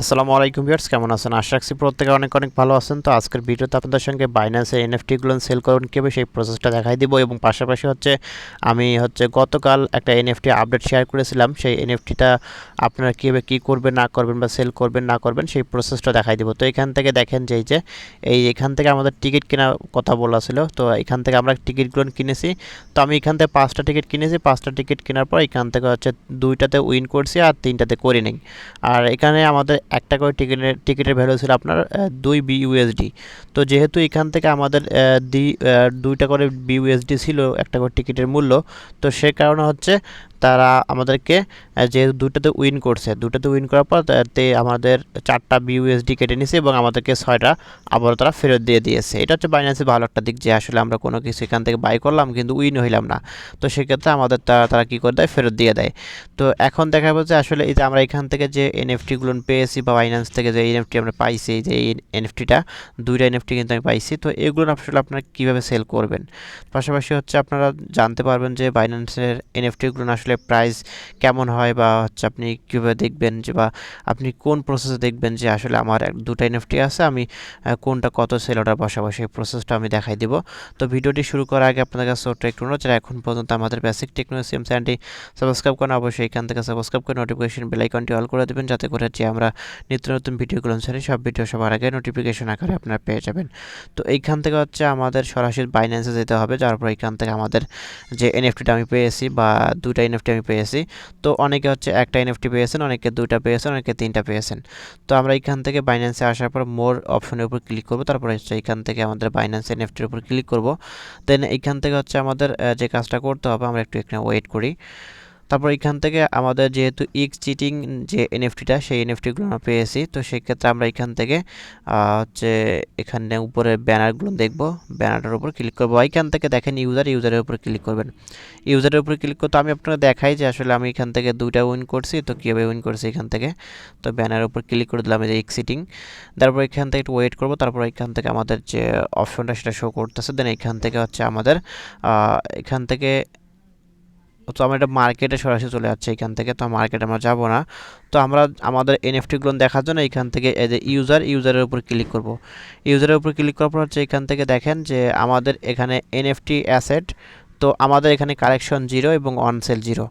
আসসালামু আলাইকুম ভিউয়ার্স, কেমন আছেন? আশা রাখছি প্রত্যেকে অনেক অনেক ভালো আছেন। তো আজকের ভিডিওতে আপনাদের সঙ্গে বাইন্যান্সের এনএফটিগুলো সেল করবেন কীভাবে সেই প্রসেসটা দেখাই দিব, এবং পাশাপাশি আমি গতকাল একটা এনএফটি আপডেট শেয়ার করেছিলাম। সেই এনএফটিটা আপনারা কীভাবে কী করবেন না করবেন বা সেল করবেন না করবেন সেই প্রসেসটা দেখাই দিব। তো এখান থেকে দেখেন যে এখান থেকে আমাদের টিকিট কেনার কথা বলা ছিল। তো এখান থেকে আমরা টিকিটগুলো কিনেছি। তো আমি এখান থেকে 5টা টিকিট কিনেছি। 5টা টিকিট কেনার পর এখান থেকে 2টাতে উইন করছি আর 3টাতে করি নেই। আর এখানে আমাদের একটা করে টিকিটের ভ্যালু ছিল আপনার 2 বিইউএসডি। তো যেহেতু এখান থেকে আমাদের 2টা করে বিইউএসডি ছিল একটা করে টিকিটের মূল্য, তো সে কারণে তারা আমাদেরকে যেহেতু দুটাতে উইন করার পর আমাদের 4টা বিইউএসডি কেটে নিয়েছে এবং আমাদেরকে 6টা আবারও তারা ফেরত দিয়ে দিয়েছে। এটা হচ্ছে বাইন্যান্সের ভালো একটা দিক, যে আসলে আমরা কোনো কিছু এখান থেকে বাই করলাম কিন্তু উইন হইলাম না, তো সেক্ষেত্রে আমাদের তারা কী করে দেয়, ফেরত দিয়ে দেয়। তো এখন দেখা যাচ্ছে আসলে এই যে আমরা এখান থেকে যে এনএফটিগুলো পেয়েছি বা বাইন্যান্স থেকে যে এনএফটি আমরা পাইছি, যে এই এনএফটিটা 2টা এনএফটি কিন্তু আমি পাইছি। তো এগুলো আসলে আপনারা কীভাবে সেল করবেন, পাশাপাশি আপনারা জানতে পারবেন যে বাইন্যান্সের এনএফটিগুলো আসলে প্রাইস কেমন হয়, বা আপনি কীভাবে দেখবেন যে, বা আপনি কোন প্রসেসে দেখবেন যে আসলে আমার 2টা এনএফটি আছে, আমি কোনটা কত সেল অর্ডার বসাবো সেই প্রসেসটা আমি দেখাই দিব। তো ভিডিওটি শুরু করার আগে আপনাদের কাছে ছোট্ট একটু অনুরোধ, যারা এখন পর্যন্ত আমাদের বেসিক টেকনোলজি চ্যানেলটি সাবস্ক্রাইব করেন, অবশ্যই এখান থেকে সাবস্ক্রাইব করে নোটিফিকেশন বেল আইকনটি অল করে দেবেন, যাতে করে যে আমরা নিত্য নতুন ভিডিওগুলো ছাড়ি সব ভিডিও সবার আগে নোটিফিকেশন আকারে আপনারা পেয়ে যাবেন। তো এইখান থেকে আমাদের সরাসরি বাইন্যান্সে যেতে হবে। যার পর এইখান থেকে আমাদের যে এনএফটিটা আমি পেয়েছি বা 2টা এনএফটি আমি পেয়েছি, তো অনেকে একটা এনএফটি পেয়েছেন, অনেকে 2টা পেয়েছেন, অনেকে 3টা পেয়েছেন। তো আমরা এইখান থেকে বাইন্যান্সে আসার পর মোর অপশনের উপর ক্লিক করব। তারপর এইখান থেকে আমাদের বাইন্যান্স এনএফটির উপর ক্লিক করব। দেন এইখান থেকে আমাদের যে কাজটা করতে হবে, আমরা একটু এখানে ওয়েট করি। তারপর এখান থেকে আমাদের যেহেতু এক্স চিটিং যে এনএফটিটা, সেই এনএফটিগুলো আমরা পেয়েছি। তো সেক্ষেত্রে আমরা এখান থেকে এখানে উপরে ব্যানারগুলো দেখব, ব্যানারটার উপর ক্লিক করবো। এখান থেকে দেখেন ইউজারের উপর ক্লিক করবেন। ইউজারের উপর ক্লিক করতে আমি আপনাকে দেখাই যে আসলে আমি এখান থেকে 2টা উইন করছি, তো কীভাবে উইন করছি এখান থেকে। তো ব্যানারের উপর ক্লিক করে দিলাম, এই যে এক্স চিটিং। তারপর এখান থেকে একটু ওয়েট করবো। তারপর এখান থেকে আমাদের যে অপশনটা সেটা শো করতেছে। দেন এখান থেকে আমাদের এখান থেকে তো আমরা এটা মার্কেটে সরাসরি চলে যাচ্ছে এখান থেকে। তো মার্কেটে আমরা যাব না। তো আমরা আমাদের এনএফটিগুলো দেখার জন্য এখান থেকে এই যে ইউজারের উপর ক্লিক করব। ইউজারের উপর ক্লিক করার পর এখান থেকে দেখেন যে আমাদের এখানে এনএফটি অ্যাসেট, তো আমাদের এখানে কালেকশন 0 এবং অন সেল 0।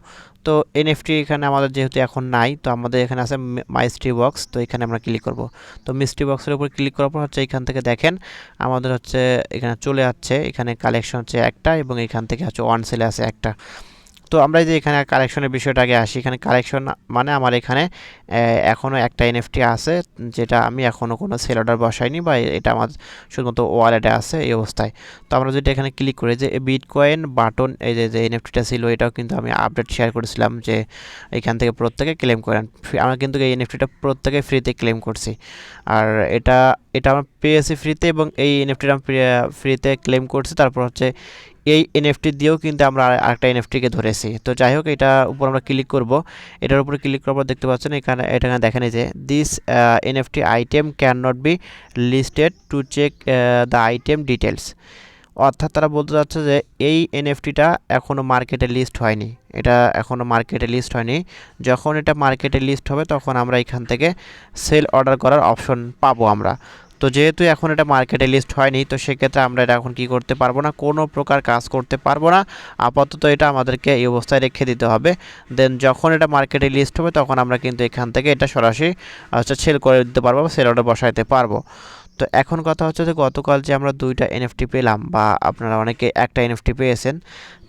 তো এনএফটি এখানে আমাদের যেহেতু এখন নাই, তো আমাদের এখানে আছে মাইস্ট্রি বক্স। তো এখানে আমরা ক্লিক করব। তো মিস্ট্রি বক্সের উপর ক্লিক করার পর এখান থেকে দেখেন আমাদের এখানে চলে যাচ্ছে, এখানে কালেকশন একটা এবং এখান থেকে অন সেলে আছে একটা। তো আমরা যে এখানে কালেকশনের বিষয়টা আগে আসি, এখানে কালেকশন মানে আমার এখানে এখনও একটা এনএফটি আছে, যেটা আমি এখনও কোনো সেল অর্ডার বসাইনি, বা এটা আমার শুধুমাত্র ওয়ালেটে আছে এই অবস্থায়। তো আমরা যদি এখানে ক্লিক করি, যে বিটকয়েন বাটন, এই যে এনএফটিটা ছিল, এটাও কিন্তু আমি আপডেট শেয়ার করেছিলাম যে এখান থেকে প্রত্যেকে ক্লেম করেন। আমরা কিন্তু এই এনএফটিটা প্রত্যেকে ফ্রিতে ক্লেম করছি। আর এটা এটা আমরা পেয়েছি ফ্রিতে, এবং এই এনএফটিটা আমি ফ্রিতে ক্লেম করছি। তারপর এই এনএফটি দিয়েও কিন্তু আমরা আরেকটা এনএফটিকে ধরেছি। তো যাই হোক, এটা উপর আমরা ক্লিক করব। এটার উপরে ক্লিক করার পর দেখতে পাচ্ছেন এখানে দেখেন যে this NFT item can not be listed to check the item details. অর্থাৎ তারা বলতে চাচ্ছে যে এই এনএফটিটা এখনও মার্কেটে লিস্ট হয়নি, এটা এখনও মার্কেটে লিস্ট হয়নি। যখন এটা মার্কেটে লিস্ট হবে তখন আমরা এখান থেকে সেল অর্ডার করার অপশন পাবো আমরা। তো যেহেতু এখন এটা মার্কেটে লিস্ট হয়নি, তো সেক্ষেত্রে আমরা এটা এখন কী করতে পারবো না, কোনো প্রকার কাজ করতে পারবো না। আপাতত এটা আমাদেরকে এই অবস্থায় রেখে দিতে হবে। দেন যখন এটা মার্কেটে লিস্ট হবে তখন আমরা কিন্তু এখান থেকে এটা সরাসরি সেল করে দিতে পারবো, বা সেল অর্ডার বসাইতে পারবো। তো এখন কথা হচ্ছে যে গতকাল যে আমরা 2টা এনএফটি পেলাম, বা আপনারা অনেকে একটা এনএফটি পেয়েছেন,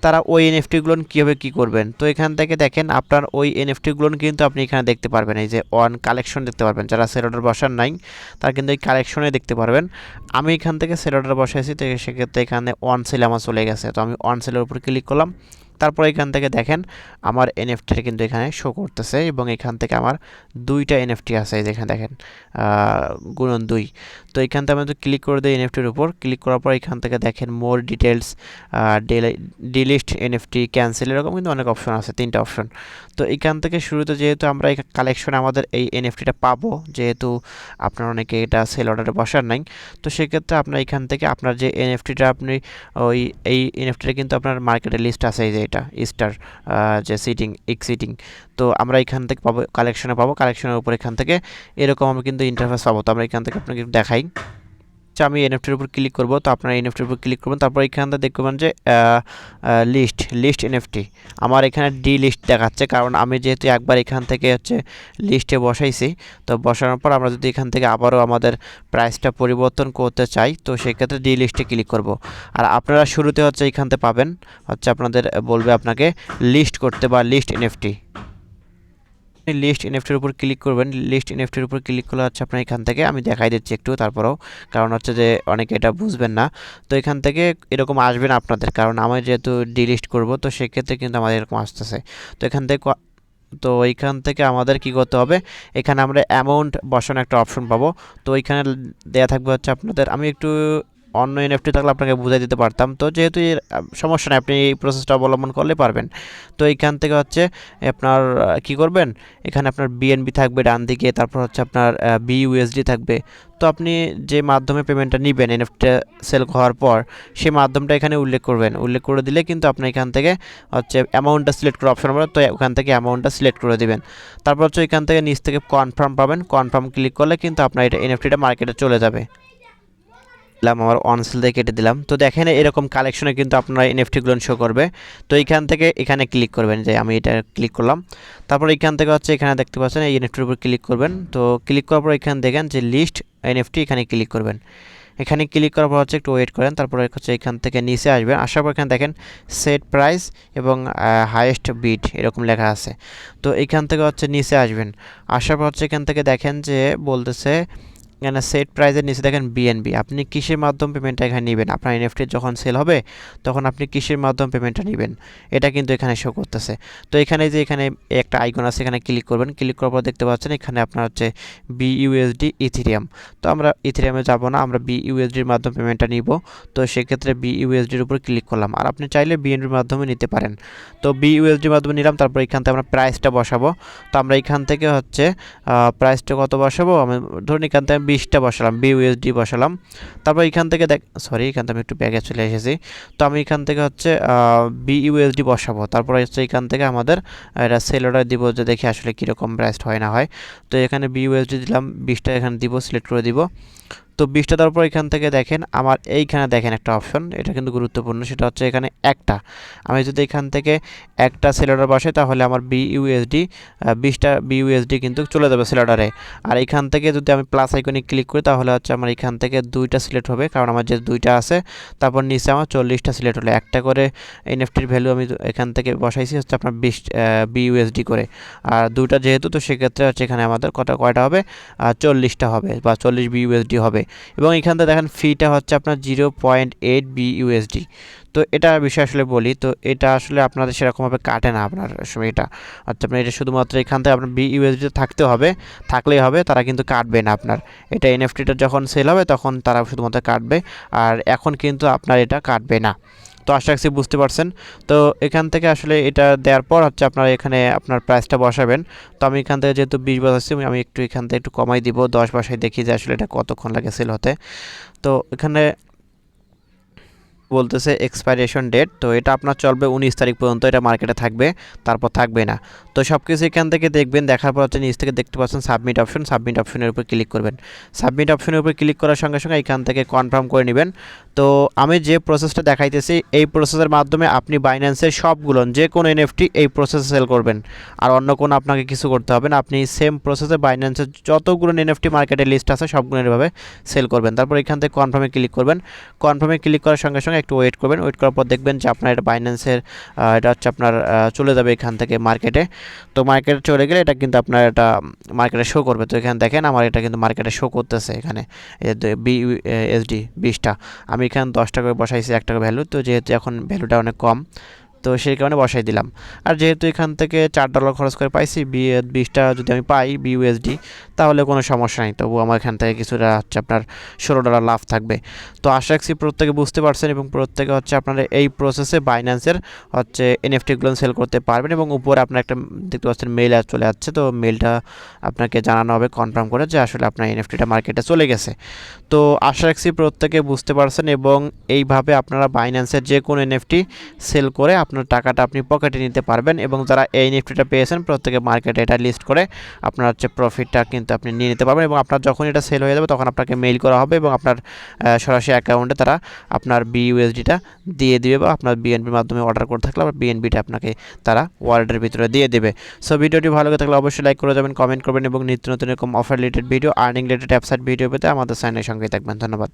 তারা ওই এনএফটিগুলো কীভাবে কী করবেন। তো এখান থেকে দেখেন আপনার ওই এনএফটিগুলো কিন্তু আপনি এখানে দেখতে পারবেন, এই যে অন কালেকশন দেখতে পারবেন। যারা সেল অর্ডার বসান নাই তারা কিন্তু এই কালেকশনে দেখতে পারবেন। আমি এখান থেকে সেল অর্ডার বসাইছি, তো সেক্ষেত্রে এখানে অন সেল আমার চলে গেছে। তো আমি অন সেলের উপর ক্লিক করলাম। তারপর এখান থেকে দেখেন আমার এনএফটিটা কিন্তু এখানে শো করতেছে, এবং এখান থেকে আমার 2টা এনএফটি আছে, যেখানে দেখেন গুণন 2। তো এখান থেকে আমি ক্লিক করে দিই এনএফটির উপর। ক্লিক করার পর এখান থেকে দেখেন more details, delist NFT, cancel, এরকম কিন্তু অনেক অপশন আছে, 3টা অপশন। তো এখান থেকে শুরুতে যেহেতু আমরা এই কালেকশনে আমাদের এই এনএফটিটা পাবো, যেহেতু আপনার অনেকে এটা সেল অর্ডারে বসার নাই, তো সেক্ষেত্রে আপনার এখান থেকে আপনার যে এনএফটিটা আপনি এই এনএফটিটা কিন্তু আপনার মার্কেটে লিস্ট আছে, এই যে এটা স্টার যে সিটিং এক্সিটিং। তো আমরা এখান থেকে পাবো কালেকশনে পাবো, কালেকশনের উপর এখান থেকে এরকম আমরা কিন্তু ইন্টারফেস পাবো। তো আমরা এখান থেকে আপনাকে দেখাই। আমি এনএফটির উপর ক্লিক করব, তো আপনারা এনএফটির উপর ক্লিক করবেন, তারপর এখান থেকে দেখবেন যে লিস্ট এনএফটি আমার এখানে ডি লিস্ট দেখাচ্ছে, কারণ আমি যেহেতু একবার এখান থেকে হচ্ছে লিস্টে বসাইছি। তো বসানোর পর আমরা যদি এখান থেকে আবারও আমাদের প্রাইসটা পরিবর্তন করতে চাই, তো সেক্ষেত্রে ডি লিস্টে ক্লিক করব। আর আপনারা শুরুতে হচ্ছে এখান থেকে পাবেন হচ্ছে আপনাদের বলবে আপনাকে লিস্ট করতে বা লিস্ট এনএফটি। লিস্ট এনএফটির উপর ক্লিক করবেন, লিস্ট এনএফটির উপর ক্লিক করলে হচ্ছে আপনার এখান থেকে আমি দেখাই দিচ্ছি একটু, তারপরেও কারণ হচ্ছে যে অনেকে এটা বুঝবেন না। তো এখান থেকে এরকম আসবেন আপনাদের, কারণ আমি যেহেতু ডিলিস্ট করব, তো সেক্ষেত্রে কিন্তু আমাদের এরকম আসতেছে। তো এইখান থেকে আমাদের কি করতে হবে, এখানে আমরা অ্যামাউন্ট বসানো একটা অপশন পাবো। তো এখানে দেয়া থাকবে হচ্ছে আপনাদের, আমি একটু অন্য এনএফটি থাকলে আপনাকে বুঝাই দিতে পারতাম, তো যেহেতু এর সমস্যা নেই, আপনি এই প্রসেসটা অবলম্বন করলে পারবেন। তো এইখান থেকে হচ্ছে আপনার কি করবেন, এখানে আপনার বিএনবি থাকবে ডান দিকে, তারপর হচ্ছে আপনার বিইউএসডি থাকবে। তো আপনি যে মাধ্যমে পেমেন্টটা নেবেন এনএফটি সেল হওয়ার পর, সেই মাধ্যমটা এখানে উল্লেখ করবেন। উল্লেখ করে দিলে কিন্তু আপনি এখান থেকে হচ্ছে অ্যামাউন্টটা সিলেক্ট করার অপশন পাবেন, তো ওখান থেকে অ্যামাউন্টটা সিলেক্ট করে দিবেন। তারপর হচ্ছে এখান থেকে নিচ থেকে কনফার্ম পাবেন, কনফার্ম ক্লিক করলে কিন্তু আপনার এটা এনএফটিটা মার্কেটে চলে যাবে। আমার অন সেল দিয়ে কেটে দিলাম। তো দেখেন এরকম কালেকশনে কিন্তু আপনারা এনএফটিগুলো শো করবে। তো এইখান থেকে এখানে ক্লিক করবেন, যে আমি এটা ক্লিক করলাম। তারপর এইখান থেকে হচ্ছে এখানে দেখতে পাচ্ছেন এই এনএফটির উপর ক্লিক করবেন। তো ক্লিক করার পর এখানে দেখেন যে লিস্ট এনএফটি, এখানে ক্লিক করবেন। এখানে ক্লিক করার পর হচ্ছে একটু ওয়েট করেন, তারপরে হচ্ছে এখান থেকে নিচে আসবেন। আসার পর এখানে দেখেন সেট প্রাইস এবং হাইয়েস্ট বিড এরকম লেখা আছে। তো এখান থেকে হচ্ছে নিচে আসবেন। আসার পর হচ্ছে এখান থেকে দেখেন যে বলতেছে এখানে সেট প্রাইসের নিচে দেখেন বিএনবি, আপনি কিসের মাধ্যমে পেমেন্টটা এখানে নেবেন, আপনার এনএফটি যখন সেল হবে তখন আপনি কিসের মাধ্যমে পেমেন্টটা নেবেন, এটা কিন্তু এখানে শো করতেছে। তো এখানে যে এখানে একটা আইকন আছে, এখানে ক্লিক করবেন। ক্লিক করার পর দেখতে পাচ্ছেন এখানে আপনার হচ্ছে বিইউএসডি ইথেরিয়াম। তো আমরা ইথেরিয়ামে যাব না, আমরা বিইউএসডির মাধ্যমে পেমেন্টটা নিব। তো সেক্ষেত্রে বিইউএসডির উপর ক্লিক করলাম, আর আপনি চাইলে বিএনবির মাধ্যমে নিতে পারেন। তো বিইউএসডির মাধ্যমে নিলাম, তারপর এখান থেকে আমরা প্রাইসটা বসাবো। তো আমরা এখান থেকে হচ্ছে প্রাইসটা কত বসাবো, আমি ধরুন এখান থেকে 20টা বসালাম, বিইউএসডি বসালাম। তারপর এখান থেকে এখান থেকে আমি একটু ব্যাগে চলে এসেছি। তো আমি এখান থেকে হচ্ছে বিইউএসডি বসাবো। তারপর হচ্ছে এখান থেকে আমাদের এটা সেল অর্ডার দিব, যে দেখি আসলে কীরকম প্রাইস হয় না হয়। তো এখানে বিইউএসডি দিলাম, 20টা এখানে দিব, সিলেক্ট করে দিব। তো 20টা দেওয়ার পর এখান থেকে দেখেন আমার এইখানে দেখেন একটা অপশন, এটা কিন্তু গুরুত্বপূর্ণ, সেটা হচ্ছে এখানে একটা, আমি যদি এখান থেকে একটা সেল অর্ডার বসাই তাহলে আমার বিইউএসডি 20টা বিইউএসডি কিন্তু চলে যাবে সেল অর্ডারে। আর এখান থেকে যদি আমি প্লাস আইকনে ক্লিক করি তাহলে হচ্ছে আমার এখান থেকে 2টা সিলেক্ট হবে, কারণ আমার যে 2টা আছে। তারপর নিচে আমার 40টা সিলেক্ট হলো, একটা করে এনএফটির ভ্যালু আমি এখান থেকে বসাইছি হচ্ছে আপনার 20 বিইউএসডি করে। আর 2টা যেহেতু, তো সেক্ষেত্রে হচ্ছে এখানে আমাদের কয়টা হবে, 40টা হবে বা 40 বিইউএসডি হবে। এবং এখান থেকে দেখেন ফিটা হচ্ছে আপনার 0.8 বিইউএসডি। তো এটা বিষয় আসলে বলি, তো এটা আসলে আপনাদের সেরকমভাবে কাটে না আপনার সময়, এটা আচ্ছা আপনার এটা শুধুমাত্র এখান থেকে আপনার বিইউএসডি থাকতে হবে, থাকলেই হবে, তারা কিন্তু কাটবে না আপনার। এটা এনএফটিটা যখন সেল হবে তখন তারা শুধুমাত্র কাটবে, আর এখন কিন্তু আপনার এটা কাটবে না। তো আশা রাখছি বুঝতে পারছেন। তো এখান থেকে আসলে এটা দেওয়ার পর হচ্ছে আপনার এখানে আপনার প্রাইসটা বসাবেন। তো আমি এখান থেকে যেহেতু 20 বসাচ্ছি, আমি একটু এখান থেকে একটু কমাই দিব, 10 বসাই, দেখি যে আসলে এটা কতক্ষণ লাগে সেল হতে। তো এখানে বলতেছে এক্সপাইরেশন ডেট, তো এটা আপনার চলবে 19 তারিখ পর্যন্ত, এটা মার্কেটে থাকবে, তারপর থাকবে না। তো সব কিছু এখান থেকে দেখবেন, দেখার পর হচ্ছে নিচ থেকে দেখতে পাচ্ছেন সাবমিট অপশন, সাবমিট অপশনের উপর ক্লিক করবেন। সাবমিট অপশনের উপর ক্লিক করার সঙ্গে সঙ্গে এখান থেকে কনফার্ম করে নেবেন। তো আমি যে প্রসেসটা দেখাইতেছি, এই প্রসেসের মাধ্যমে আপনি বাইন্যান্সের সবগুলো যে কোনো এনএফটি এই প্রসেসে সেল করবেন, আর অন্য কোনো আপনাকে কিছু করতে হবে না। আপনি সেম প্রসেসে বাইন্যান্সের যতগুলো এনএফটি মার্কেটে লিস্ট আছে সবগুলো এভাবে সেল করবেন। তারপর এখান থেকে কনফার্মে ক্লিক করবেন। কনফার্মে ক্লিক করার সঙ্গে সঙ্গে একটু ওয়েট করবেন, ওয়েট করার পর দেখবেন যে আপনার এটা বাইন্যান্সের এটা হচ্ছে আপনার চলে যাবে এখান থেকে মার্কেটে। তো মার্কেটে চলে গেলে এটা কিন্তু আপনার এটা মার্কেটে শো করবে। তো এখানে দেখেন আমার এটা কিন্তু মার্কেটে শো করতেছে, এখানে বিইউএসডি 20টা, আমি এখানে 10 টাকা বসাইছি, 1 টাকা ভ্যালু, তো যেহেতু এখন ভ্যালুটা অনেক কম, তো সেই কারণে বসাই দিলাম। আর যেহেতু এখান থেকে $4 খরচ করে পাইছি, 20টা যদি আমি পাই বিইউএসডি, তাহলে কোনো সমস্যা নেই, তবু আমার এখান থেকে কিছুটা হচ্ছে আপনার $16 লাভ থাকবে। তো আশা রাখছি প্রত্যেকে বুঝতে পারছেন, এবং প্রত্যেকে হচ্ছে আপনারা এই প্রসেসে বাইন্যান্সের হচ্ছে এনএফটিগুলো সেল করতে পারবেন। এবং উপরে আপনার একটা দেখতে পাচ্ছেন মেইল চলে যাচ্ছে, তো মেইলটা আপনাকে জানানো হবে কনফার্ম করে যে আসলে আপনার এনএফটিটা মার্কেটে চলে গেছে। তো আশা রাখছি প্রত্যেকে বুঝতে পারছেন, এবং এইভাবে আপনারা বাইন্যান্সের যে কোনো এনএফটি সেল করে আপনার আপনার টাকাটা আপনি পকেটে নিতে পারবেন। এবং যারা এই নিফটিটা পেয়েছেন প্রত্যেকে মার্কেটে এটা লিস্ট করে আপনার হচ্ছে প্রফিটটা কিন্তু আপনি নিয়ে নিতে পারবেন। এবং আপনার যখন এটা সেল হয়ে যাবে তখন আপনাকে মেইল করা হবে এবং আপনার সরাসরি অ্যাকাউন্টে তারা আপনার বিইউএসডিটা দিয়ে দিবে, বা আপনার বিএনপির মাধ্যমে অর্ডার করে থাকলে আবার বিএনপিটা আপনাকে তারা ওয়ালেটের ভিতরে দিয়ে দেবে। সো ভিডিওটি ভালো লাগে থাকলে অবশ্যই লাইক করে যাবেন, কমেন্ট করবেন এবং নিত্য নতুন এরকম offer related video, earning related অ্যাপসাইট video পেতে আমাদের চ্যানেলের সঙ্গেই থাকবেন। ধন্যবাদ।